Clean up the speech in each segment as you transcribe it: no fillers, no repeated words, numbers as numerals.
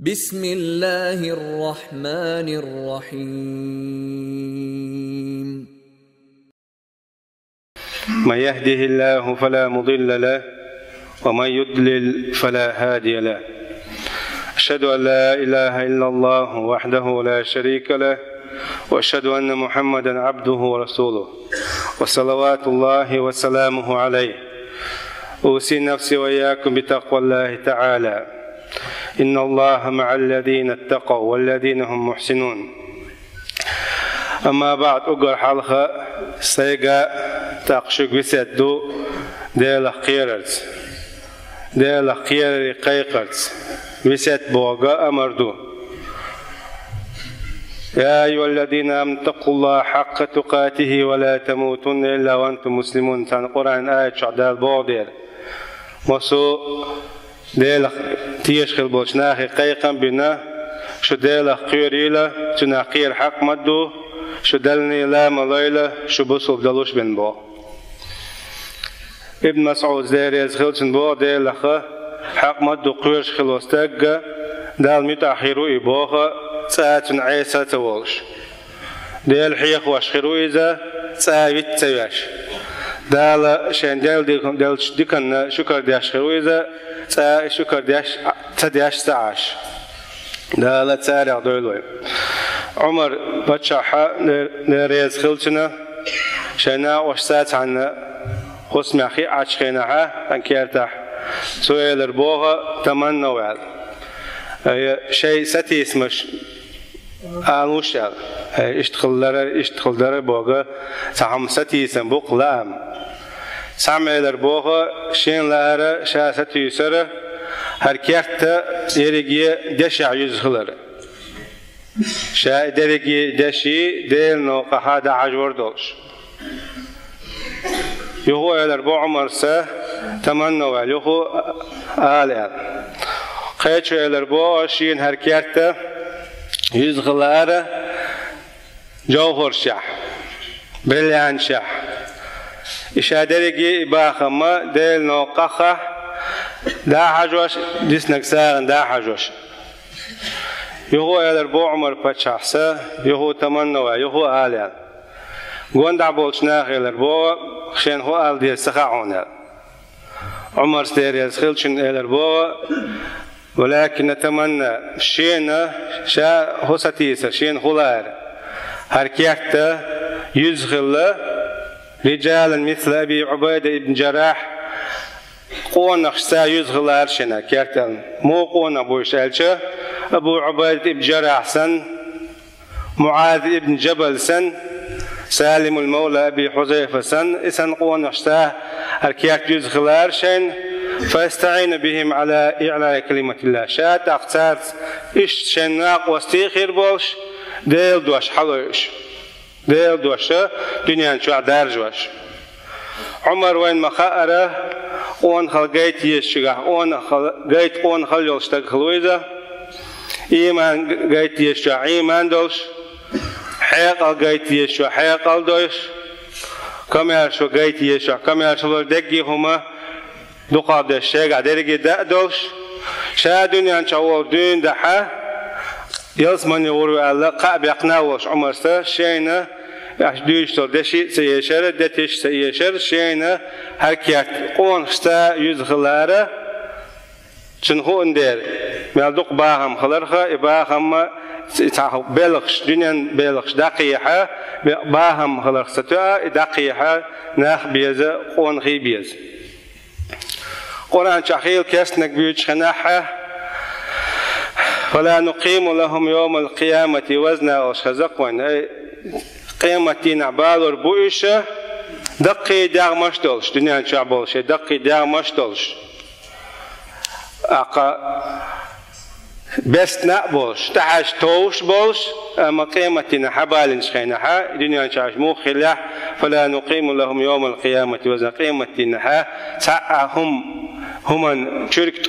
بسم الله الرحمن الرحيم من يهده الله فلا مضل له ومن يضلل فلا هادي له. أشهد أن لا إله إلا الله وحده لا شريك له وأشهد أن محمدا عبده ورسوله وصلوات الله وسلامه عليه. أوصي نفسي وإياكم بتقوى الله تعالى، إن الله مع الذين اتقوا والذين هم محسنون. أما بعد أقر حلقة سيقى تقشق بسدو ديلا خيرت ديلا خير قيقرت بسد بوغا أمردو. يا أيها الذين آمنوا اتقوا الله حق تقاته ولا تموتن إلا وأنتم مسلمون. تان القرآن آية شعدال بوغدير مصو ديلا تيشخل بوشناخي قيقا بنا شو ديلا خيريلا شو ناقير حق مدو شو دلني لا مليلة شو بصوب دلوش بن بو. ابن مسعود زير يزخلشن بو ديلا حق مدو قيرش خلوستاق دال متاخيرو إبوخا ساعتن عيسى تولش ديل حيخ واشخيرو إذا ساعت تياش دال شين ديل ديكن شكر دياش خيرو إذا شكر دياش تدياش ساعش دال تسارع دولوي. عمر بتشاحة نريز خلتنا شنا وشسات عنا خصم أخي عشقينها أنكيرتح سؤال ربوها تمنى وعد شيء ستيس مش أنوشل اشتغل در بوغا سهم ستيس بوق لام سامع ربوها شين لاره شا ستيسره هركيرت يرجي دشع يزخلره شا درجي دشي ديل نوقع هذا عجور دوش يهو الأربع عمر سه تمنوا يهو آلال قيتش الأربع شين هركيرته يزغلاره جوهر شح بليان شح إشا درجي باخما ديل نوقخه دا حجوش ديسنك ساغن دا حجوش يهو الأربع عمر بتشحسه يهو تمنوا يهو آلال قوان دعبولش ناخي الأربع خشين هو آل دي سخاعونا عمر ستير يزخلشن الأربع ولكن نتمنى شين شا هو ستيسة شين هلار هركيحته يزخل رجالا مثل أبي عبيدة بن جراح قونا خشتا يزخل أرشنا كيرتل مو قونا بوش ألشا أبو عبيدة بن جراح سن معاذ بن جبل سن سالم المولى أبي حذيفة سن إسن قونا خشتا هركيحت يزخل أرشن فاستعين بهم على إعلاء كلمة الله. شات أقتار إيش شناق واستيخير بولش ديل دوش حلوش ديل دوش دنيا شو عدارجوش. عمر وين مخاءره أون خلقيت يشجع أون خلقيت أون خليلش تخلويزة إيمان قيت يشجع إيمان دوش حيق قيت يشجع حيق دوش كم شو قيت يشجع كم شو دقي هما دقاد الشيء عدرجة دقدوش شا دنيا شاور دين دحى يسمن يورو على قاب يقناوش عمر سا شينا يحديش تردشي سيشر دتش سيشر شينا هكيات قون خستا يزخلاره شنهو اندير مالدق باهم خلرخه باهم تاخو بلغش دنيا بلغش دقيحه باهم خلرخستا دقيحه ناخ بيزه قون خي بيز قرآن شخيل كسنك بيوش خناحة فلا نقيم لهم يوم القيامة وزنا وشخزقوان قيمتين عبال وربوئشة دقي داغ مشتولش دنيا شعبولش دقي داغ مشتولش بس نقبولش تحش توش بولش أما قيمتين حبال شخينها دنيا شعش مو خلاح فلا نقيم لهم يوم القيامة وزنا قيمتين تعهم همان شركة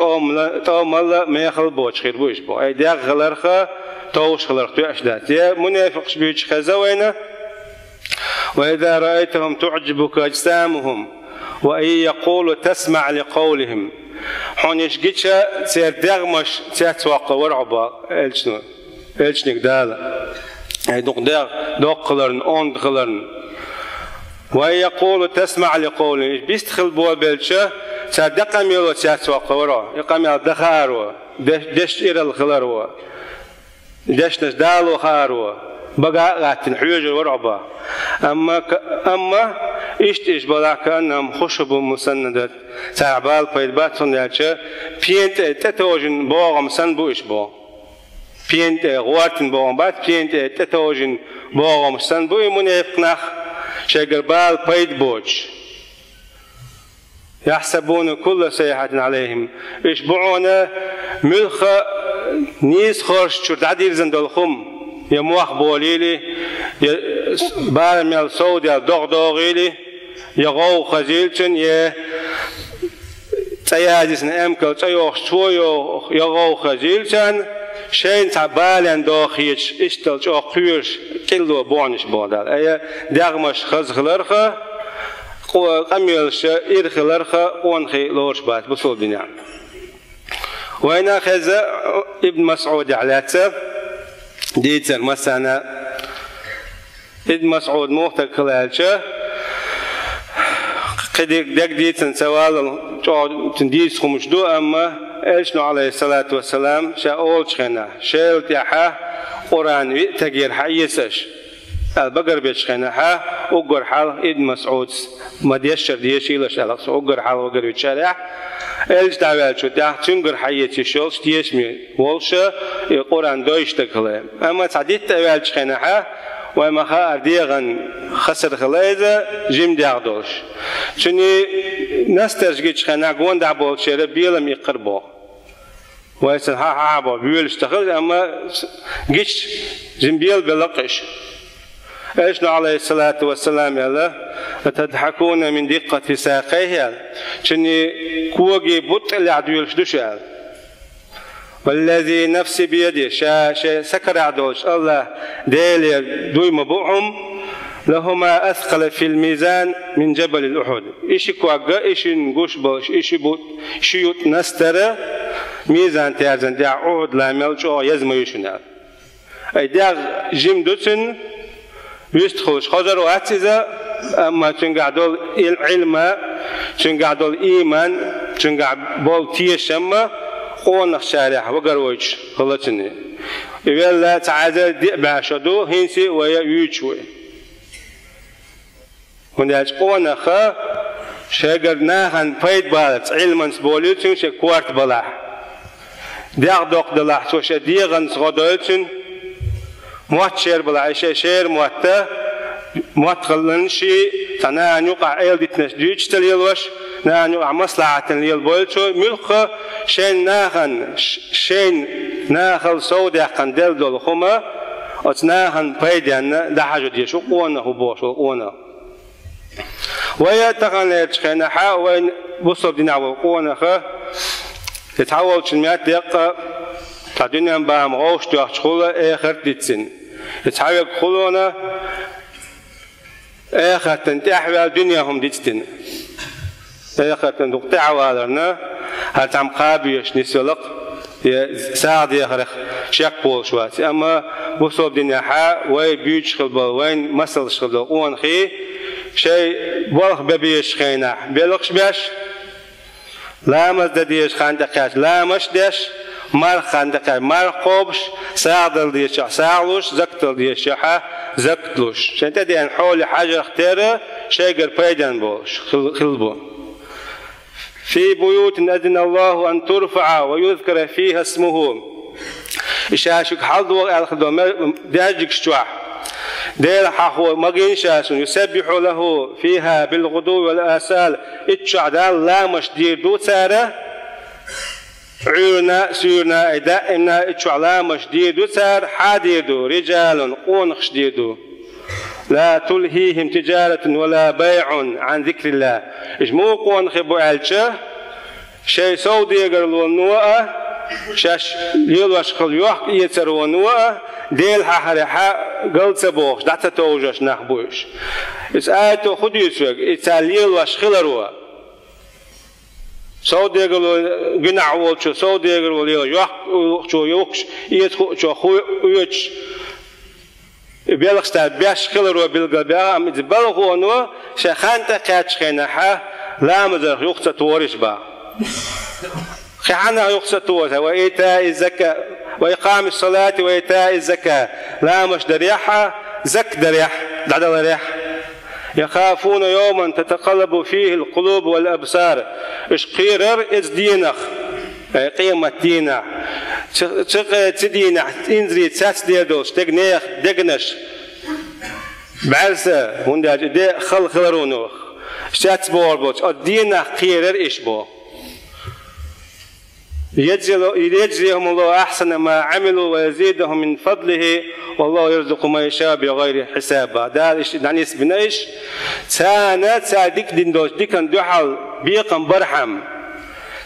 توم الله ما يخل بوش خير بوش بو أي داغ غلرخة توش غلرخ تأشدات يا منافقش بيوش خزوينه وإذا رأيتهم تعجبك أجسامهم وإن يقولوا تسمع لقولهم حونيش جيتشا سير دغمش تاتوقع ورعبا إلشنو إلشنك دالا أي دوق خلرن أون خلرن ويقول تسمع لقوله بيستخل بول بلشة صدق ميلو تاتوقع ورا يقام يدخارو دش إلى الخلرو دش دالو خارو بقى قاتن حيوج ورعبا أما إيش بلاك أنهم خشب مسندة تعبال بيدبات صندوق بينت تتوجن بوغم سن بو إيش بو بينت غواتن بوغم بات بينت تتوجن بوغم سن بو منافقناخ شجر بال بيد بوج يحسبون كل سيحة عليهم إيش بعونا ملخ نيس خرش شرط عدير زندلخم يموخ بوليلي بارميل سوديا دوغيلي يغو خزيلتن تيازيسن امكل تيوخ شويو يغو خزيلتن شين تعبالن دوخيش اشتل جو خيرش كيلو بونش بودال اي دغمش خزخلرخه قميلش إرخلرخه قونخي لورش بات بصول بنيان وين أخذ ابن مسعود علاتة ديتر مثلا ابن مسعود موقت كلالشة قديك دك ديتن سوال تنديس خمشدو أما إلشنو عليه الصلاة والسلام شاول شخنا شيل تيحا قرآن تغيير حيسش البقر بيشخنا ها أقر حال ابن مسعود ما ديشر ديشيلش ألقص أقر حال وقر يتشارع إلش دعوال شو تاع تنقر حياتي شولش تيسمي والشة القرآن دويش تكله أما تعديت دعوال شخناها وما خا أرديغن خسر خلايزة جيم دعدوش شني نسترجع شخنا قوان دعبول شيء بيلم يقربه ويسن ها عبا بيولش تخرج أما جيش جيم بيل بلقش إيشنا عليه الصلاة والسلام يلا تضحكون من دقة ساقيه شني كوجي بط اللي عدوش دشال والذي نفسي بيده شا سكر عدوش الله ديل دوي مبوعهم لهما أثقل في الميزان من جبل الأحد إيش كوجا إيش نقوش باش إيش بوت شيوت نستر ميزان تيازن دع عود لا ملجو يزم يشنال أي دع جيم دوتن يستخلص خزر واتزا أما تنقعدول العلم تنقعدول إيمان تنقعدول تيشما قونا الشارع وقرويش خلصني إذا تعالى دئبع شدو هنسي ويا يوشوي هناك قونا خا شجرناهن فيد بالت علما سبوليتن شكوارت بلح دق دلح سوش ديغن صغدولتن موت شير بلا شير موت خلنشي تنا نوقع ايل ديتنش ديتش تليلوش نا نوقع مصلحة تليل بولتو ملخ شين ناخل سوداء قندل دول خما اتناهن بيدان دحاجو ديشو قونا هبوشو قونا ويا تغنى تشخينا حا وين بصب ديناو قونا خا تتحول تشميات دقة تدنيا بام غوش تشخوله آخر ديتسن يتحرك خلونا آخر تنتحول الدنيا هم ديتسن آخر تنتقطع والرنا هتعم قابيش نسلق ساعد آخر شك بول شواتي أما بصوب دنيا حا وين بيوتش خلبل وين مسل خلبل قوان خي شيء بلخ ببيش خينا بلخش بيش لا مزدديش خاندقاش لا مش ديش مال خاندقاش مال قوبش ساعدل ديش ساعلوش زكتل ديش زكتلوش شنت دي ان حول حاجة اختاره شيء قربيدان بوش خلبو في بيوت أذن الله أن ترفع ويذكر فيها اسمه إشاشك حظو الخدم داجك شتوح دير حقو مجين شاسون يسبح له فيها بالغدو والآسال اتشع دال لا مش دير دو سارة عيرنا سيرنا دائما اتشع لا مش دير دو سار حادير دو رجال قونخش دير دو لا تلهيهم تجارة ولا بيع عن ذكر الله اجمو قونخ بو عالشه شيء سودي يقرلو النوء شاش يلوش خل يوح يترو النوء ديل حرحة قلت سبوخ دعت توجش نخبوش إس آيته خد يسوق إتاليل واشخلروا سعودي يقولوا جناع والشو سعودي يقولوا يوق شو يوقش يدخل شو خو يوش بيلقستاد بيش كلرو بالقلبها أم يتبلغوا إنه شخانته كاتش خناحة لا مزر يوقت تورش با خانة يوقت تورش وإيتاء الزكاة وإقام الصلاة وإيتاء الزكاة لا مش دريحة زك دريح دعدا دريح يخافون يوما تتقلب فيه القلوب والأبصار إشقيرر إز دينخ قيمة دينا تدينا إنزري تساس ديدوش تجنيخ دجنش بعرسة هنداج ده خلرونوخ شات بوربوش الدينا قيرر إشبو يجزيهم الله أحسن ما عملوا ويزيدهم من فضله والله يرزق ما يشاء بغير حساب. ده يعني اسمناش سانا سادك ديندوش ديكن دوحل بيقن برحم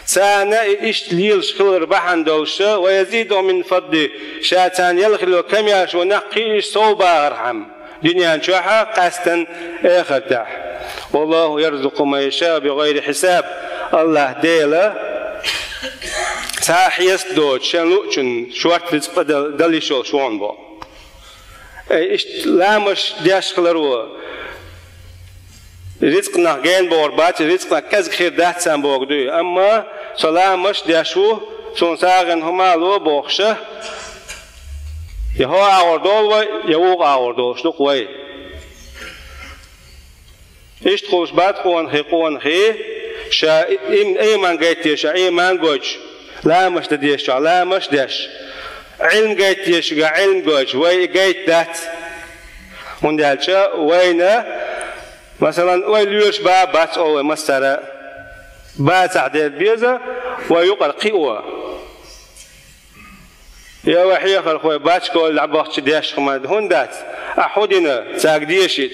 سانا إيش ليل شخل ربحان دوشة ويزيدهم من فضله شاتان يلخلو كم ياش ونقيش صوبا رحم دنيا شوحة قاستن آخر تح والله يرزق ما يشاء بغير حساب. الله ديله ساحيس دوت شن لوچن شوارت رزق دليشو شوان با إيش لامش داش خلروا رزقنا جين بوربات رزقنا كذا خير دهت سام بوجدو أما سلامش داشو سون ساعن هما لو بوخشة يهوا عوردول ويهوا عوردول شو قوي إيش تخش بعد قوان خي شا إيمان جيتي شا إيمان جوج لا مش تديش لا مش داش علم جيتيش علم جوج وي جيت دات من دالشا وينا مثلا ويليوش بات أو مسرة بات عدد بيزا ويقر قوة يا وحيا خلخوي باتش كول لعباخش داش خماد هون دات أحودنا تاقديشيت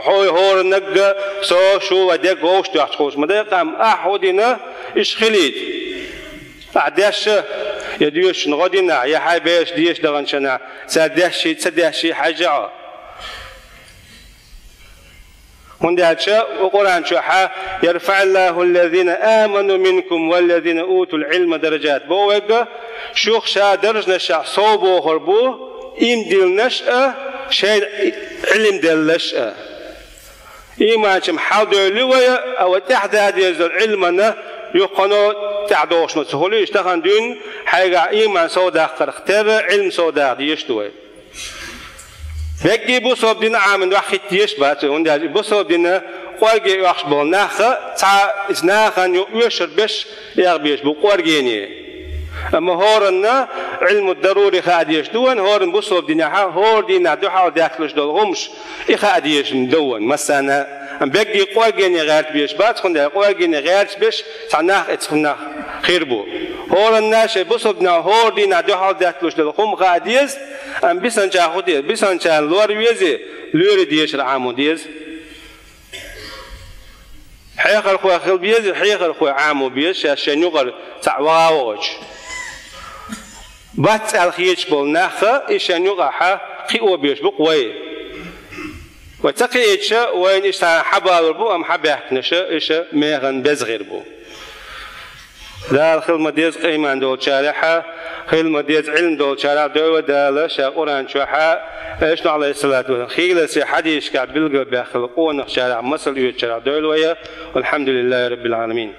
حوي هور نجا سو شو وديك غوش تحتخوش مديك عم أحودنا إيش خليت أعداش يديش نغدينا يا حبيش ديش دغنشنا سدهشي حاجة هنداتشا وقرآن شوحا يرفع الله الذين آمنوا منكم والذين أوتوا العلم درجات بوجا شوخ شا درجنا شا صوبو هربو إم ديل نشأ شيء علم ديل نشأ إما شم حاضر لويا أو تحت هذا العلم يقنو تعدوش مسهولي يشتغل دين حاجة إيمان سودا اختار علم سودا ديشتوي هيك بوصل دينا عامل واحد يشبه وندي بوصل دينا قارجي يخبر ناخا تع إزناخا يشر بش يغبيش بقارجيني أما هورنا علم الضروري خاديش دون هورن بوصل دينا هور دينا دوحة داخلش دولهمش إخاديش دون مثلا أم بيجي قارجيني غيرت بيش بات خندا قارجيني غيرت بيش تعناخ اتخناخ خيربو هورنا شيء بوصل دينا هور دينا دوحة داخلش دولهم خاديش أم بيسان جاهودي بيسان جان لور ويزي لور ديش العامو ديز حيخ الخوي خل بيزي حيخ الخوي عامو بيش عشان يقر تعواوج بات الخيش بالناخة عشان يقع خيو بيش بقوي وتقيتش وين إيش حبال بو أم حبه نشة ميغن بزغير بو لا الخدمة ديز قيمان دول شارحة خدمة ديز علم دول شارع دول ودالة شاقوران شوحة إيش عليه الصلاة والسلام خيلة سي حديش كعب بلغة بخلقون شارع مصر يوت شارع دول ويا والحمد لله رب العالمين.